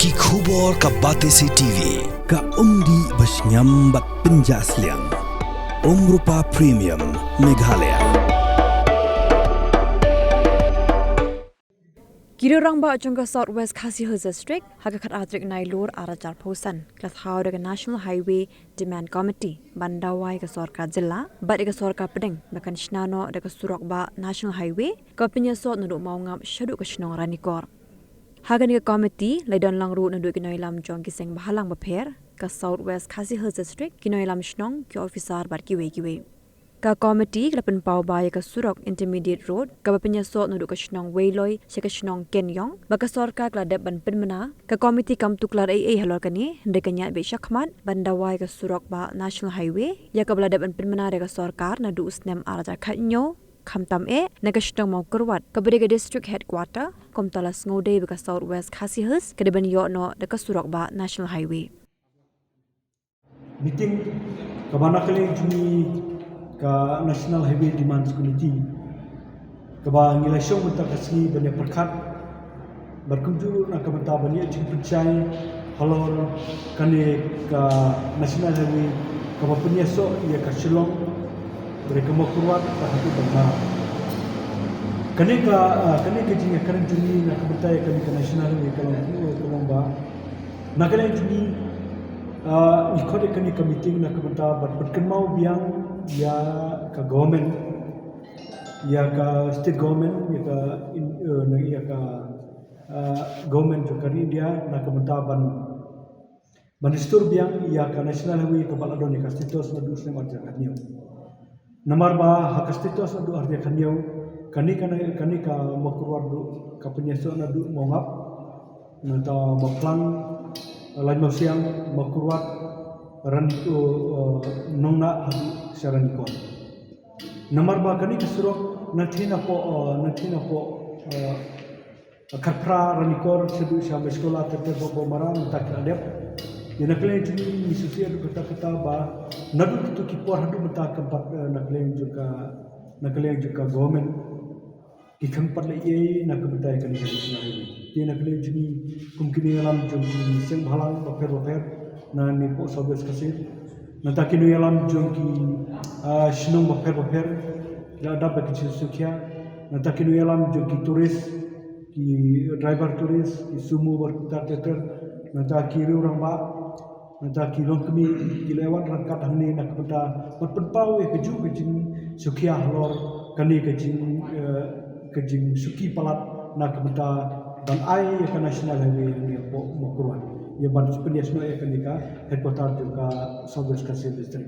Ki khubor ka Batesi TV. Ka umdi basnyam bat penjaslian. Rupa Premium Meghalaya. Kiri orang ba jangka Southwest Khasi Hills District hakakat adrik nailur arajar posan kelas hau dengan National Highway Demand Committee bandawai ke Sorka Jilla bat ke Sorka Pedeng bahkan Shnano dekat Surok ba National Highway ke penyesot nuduk mau ngap syaduk ke Shnong Ranikor. Hagan ke komiti laidon lang ru nuduk kinoilam jong kiseng bahalang beper ke Southwest Khasi Hills District kinoilam Shnong ke officer bar kiwe. Ka komiti kelapan pau baya ke Surok Intermediate Road ka penyesot nuduk ke Shnong Weiloy se ke Shnong Kenyong baka sorka kladap ban penmena ka komiti kam tuklar ai halor kani ndekanya be Shakmat bandawai ke Surok ba National Highway ya ka bladap ban penmena de ka sorkar nadu usnem araja khatnyo khamtam na ka Shnong mau kerwat ka bede district headquarter komtala ngode be ka Southwest Khasi Hills ka deban yo no de ka Surok ba National Highway meeting kabana kali juni ka National Highway Demand Committee kaba ngilai syong mentak kasih banyak perkat berkunjung nak kementar banyak jing percaya halor kani ka National Highway kaba penyesok ia ka Shillong mereka mau keluar tak hati benar kani ka jing akan juni nak kementar kani ka National Highway kalau ba nak kali juni ikut kani ka meeting nak kementar berkenau biang ya ka government ya ka state government ya ka government juga India nak kementar ban istur biang ya ka National Highway ka baladon ka status na dus na arja kanyo nomor ba ha ka status na du arja kanyo kani ka makurwar du ka penyeso na du mongap na ta maplang lain siang makurwar ran itu nongna hadu saran ko nomor ba kani kesurok nathina po karpra ranikor sedu sampai sekolah tetap bo marang tak adep yana klen juni misusia du kata ba nadu tu kipor hadu mata tempat naklen juga government ikang pat lai nak betai kan dia naklen juni kumkini alam juni seng halang baper na ni po Southwest kasih nanti kini alam jongki Shnong baper la ada bagi sukia nanti kini alam jongki turis ki driver turis ki sumu berputar teter nanti kiri orang ba nanti kiri kami dilewat rangkat hani nak benda berpenpau keju kejing sukia halor kani kejing suki palat nak benda dan ai ke National Highway ni po mokuran ya ban penyesno ya kenika headquarter juga Southwest Khasi District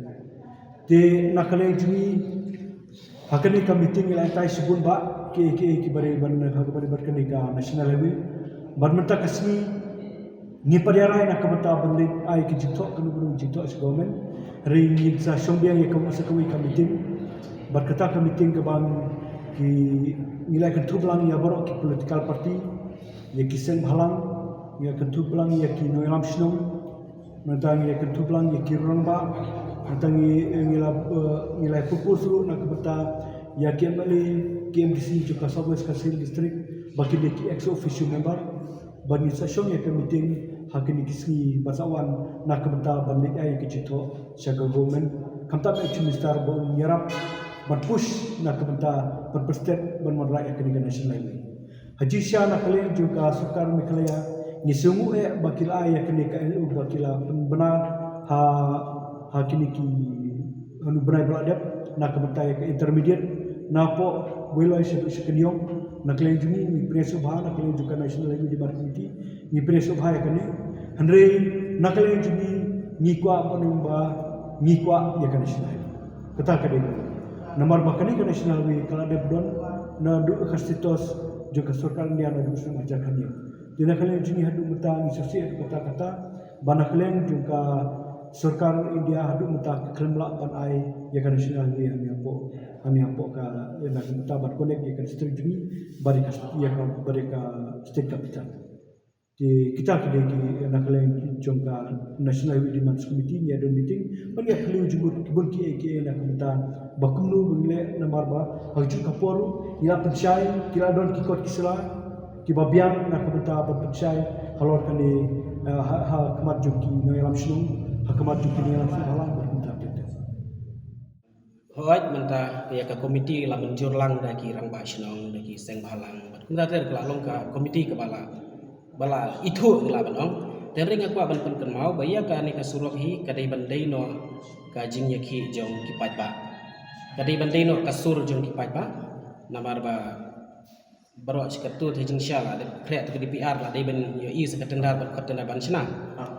de nakale jumi hakani ka meeting la tai subun ba ki bare ban kenika National Highway ban menta kasmi ni pariarai nak menta bandit ai ki jitok kanu jitok government ring sa shombiang ya kamu ka meeting berkata ka meeting ke ban ki nilai ketublang ya borok ki political party ya kiseng halang ya ketublang ya ki noilam Shnong natang ya ketublang ya ki rongba natang nilai pupusru nak beta ya ki mali KMDC juga Southwest Khasi District bagi ki ex officio member bani session ya ke meeting hakini kisni basawan nak beta bani ai ki cito syaga government kamta me minister bo nyarap ban push nak beta berprestet ban modal ya ke National Highway haji sya nak kali juga sukar Meghalaya ni sungu bakila ya kini ka bakila benar ha kini ki anu benar beladap nak kementai ke intermediate napo Weiloy sekenyong nak lain juni ni presubha nak lain juga National Highway Committee ni presubha ya kini andre nak lain juni ni kwa penumba ni kwa ya kan National Highway kata kadang nomor bakani ke National Highway kalau ada don na du kastitos juga surkal ni ada du sama jakannya dina kalian jini hadu mata ni sosial kata bana kalian juga surkar India hadu mata kelemla pan ai ya kan National Highway ani apo ka nak mata bat connect ya kan district jini bari ka ya ka bari ka state capital di kita kedai nak kalian juga National Highway Demand Committee ni ada meeting pan ya kalian juga kibun ki nak mata bakumlu bengle namar ba haju kaporu ila pensyai kila don kikot kisla kibabiang nak kementar berpencai halor kani ha kemat juki no yalam shnung ha kemat juki no yalam halang berminta kita Hoat menta ya ka komiti la menjur lang daki rang ba shnong daki seng balang menta ter kala long ka komiti ka bala itu la banong tering aku ban pen mau baya ka ni ka surok hi kadai bandai no ka jing yakhi jong ki pat ba kadai bandai no ka sur jong ki pat ba namar ba baro cikatu te jing sha la de kre te DPR la dai ban yo i sekatendar ban kotenda ban chna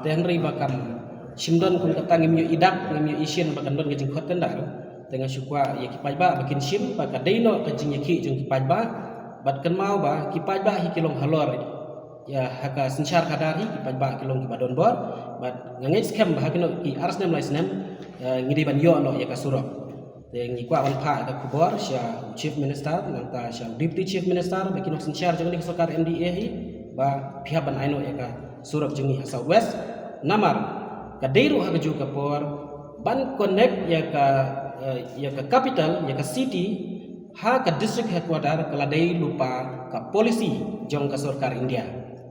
tengri ba kam shimdon kun ka tangim yo idak ngim yo isien ba kandon ka jing kotenda tengah syukwa ya kipai ba makin sim ba kadaino ka jing yakhi jong kipai ba bat kan mau ba kipai ba hi kilong halor ya haka sensyar kadari kipai ba kilong kibadon bor bat ngangai scam ba hakino ki arsnem laisnem ngidi ban yo no ya ka surok teng ikwa ban pha ka kubor sya chief minister nanta sya deputy chief minister ba kinok sensyar jong ni sokar MDA hi ba pihak ban aino ya ka surok jong ni southwest namar kadairu haka ju kapor ban connect ya ka capital ya ka city ha ka district headquarter kala dai lupa ka policy jong ka sarkar India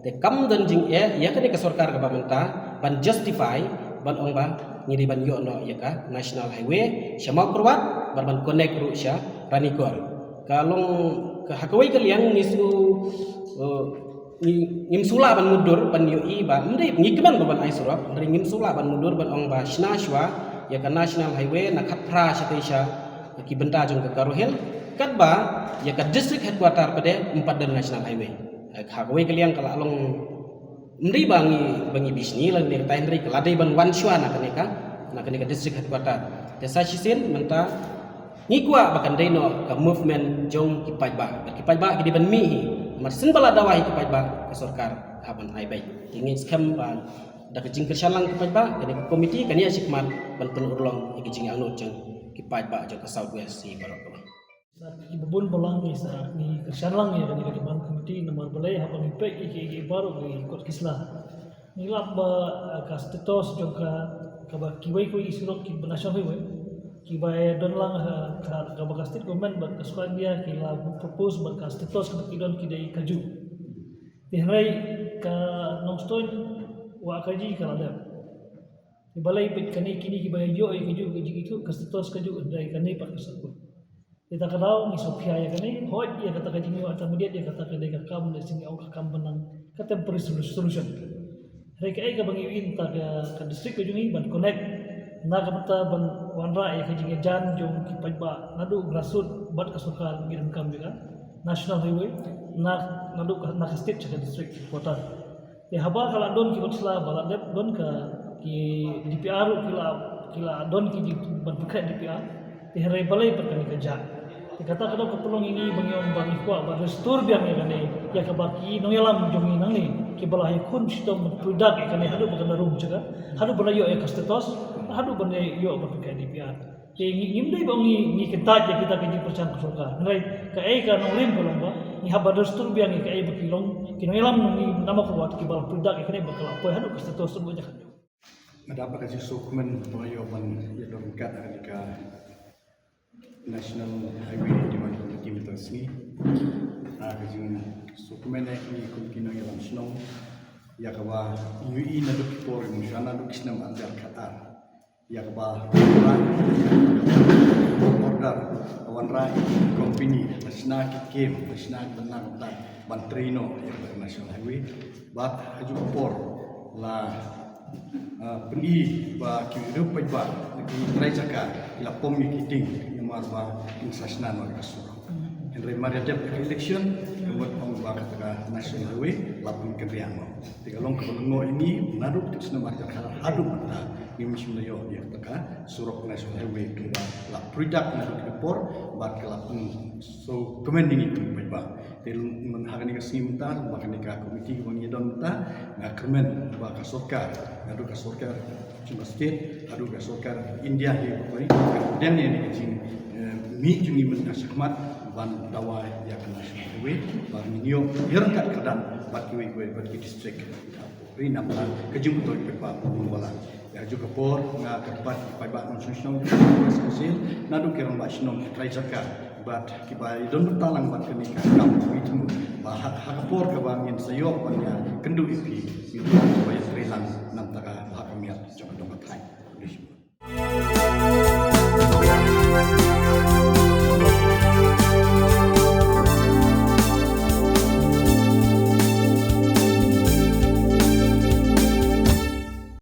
te kam dan jing ya ka ni ka sarkar ka bamenta ban justify ban ong ba ngiri ban yo no ya ka national highway syama kurwat ban connect ru sya ranikor kalong ka hakawai kalian nisu ngim sula ban mudur ban yo i ba mde ngikman ban ai surap ngim sula ban mudur ban ong ba shna shwa ya ka national highway na khapra shatisha ki benta jong ka karohel kat ba ya ka district headquarter pade empat dan national highway khagwe kalian kala along mri bangi bisni lan ner tainri kala dai ban wan shwa na kaneka district headquarter desa sisin menta ngikwa bakan daino ka movement jong ki pajba ki di ban mi mar sin bala dawahi ki pajba ka sarkar haban ai bai tingin scam ban da ke jingker shalang ki pajba kani komiti kani asikman ban pen urlong ki jing anut jeng ki pajba jo ka southwest si barok ibun bolang ni sa ni kershalang ya kani kani ban komiti nomor balai hapa ni pek iki baru ki kot kisla ni lamba ka status jo ka ba kiwai ko isurok ki national highway ki ba don lang ka ba state government ban kasuan dia ki la propose ban ka status ka kidon ki dai kaju dihrai ka nongstoin wa kaji kala da balai pet kani kini ki bay yo ay kaju itu kastatos kaju dai kani pak kasakut kita kadau ni sopia ya kani hoj ya kata kaji ni wa intermediate ya kata kadai ka kam da sini au ka kam benang ka temporary solution reka ai ka bangi win ta ka district kaju ni ban connect na ka mata ban wanra ya kaji jan jong ki pajba nadu grassroots bat kasukar giran kam juga national highway nadu na state ka district kota ya haba kala don ki batsla bala dep don ka ki DPR kila don ki ban buka DPR ti hare balai perkani kerja ti kata kada ketolong ini bangion bang ikwa ba restur biang ya kane ya ka baki no yalam jongi nang ni ki bala kun sistem produk ya kane hadu bakan rum jaga hadu bala yo ya kastatos hadu bane yo ban buka DPR ti ngimdai bangi ni ketat ya kita kaji percang surga ngai ka ai ka nolim kolomba ni haba restur biang ka ai bakilong kino yalam ni nama kuat kibal produk ikane bakal apa hadu kastatos semua jakan ada apa kasih dokumen pengayoman yang lengkap dari national highway di mana kita bertemu kasih dokumen ini kumkino yang langsung ya kawa UI naduk por musyana naduk isnam antar Qatar ya kawa order kawan rai company masna kikem masna benang tak bantrino yang national highway bat haju por la pendi ba kirup pajba ki trai jaka ila pom kiting yamar ba insasna no kasuro henry mariadep election buat ong ba kata national highway lapun keriamo tigalong kolongo ini naduk tisna marja kala adu mata ni misuna yo dia kata surok national highway kira la product naduk repor ba kala so commending itu pajba til menghagani kasimta makani ka komiti wangi don ta ngakemen ba kasokar adu kasokar cuma state adu kasokar India hi pokoi dan ni kecing mi jungi menasakmat ban dawa ya national highway ba minio hirkat kadan bat kiwi bat ki district rina ba kejung to pepa wala ya juga por nga kapat pa ba national hasil nadu kirang ba sinom try zakar bat kibai don bertalang bat kenika kam itu bah hakapor ke bangin sayok bangnya kendu ipi